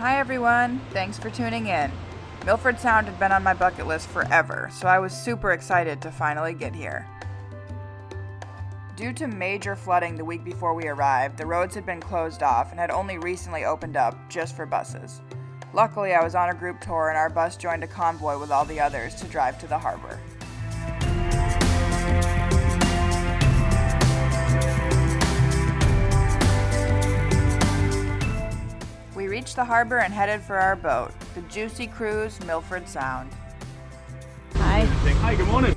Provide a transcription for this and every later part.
Hi everyone, thanks for tuning in. Milford Sound had been on my bucket list forever, so I was super excited to finally get here. Due to major flooding the week before we arrived, the roads had been closed off and had only recently opened up just for buses. Luckily, I was on a group tour and our bus joined a convoy with all the others to drive to the harbor. We reached the harbor and headed for our boat, the JUCY Cruise, Milford Sound. Hi. Hi, good morning.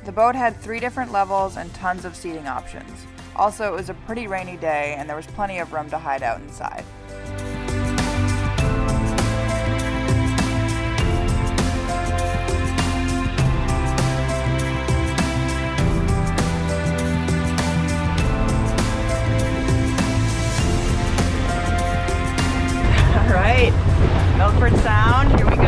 The boat had 3 different levels and tons of seating options. Also, it was a pretty rainy day and there was plenty of room to hide out inside. All right, Milford Sound, here we go.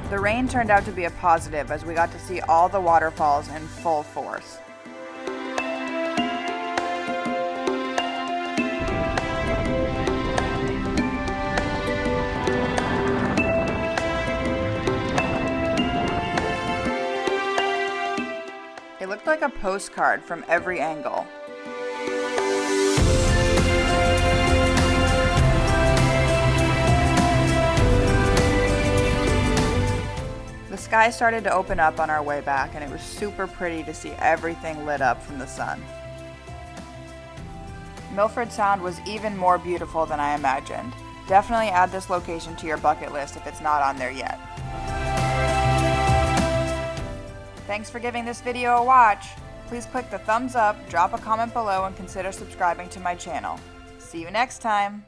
The rain turned out to be a positive as we got to see all the waterfalls in full force. It looked like a postcard from every angle. The sky started to open up on our way back and it was super pretty to see everything lit up from the sun. Milford Sound was even more beautiful than I imagined. Definitely add this location to your bucket list if it's not on there yet. Thanks for giving this video a watch. Please click the thumbs up, drop a comment below, and consider subscribing to my channel. See you next time!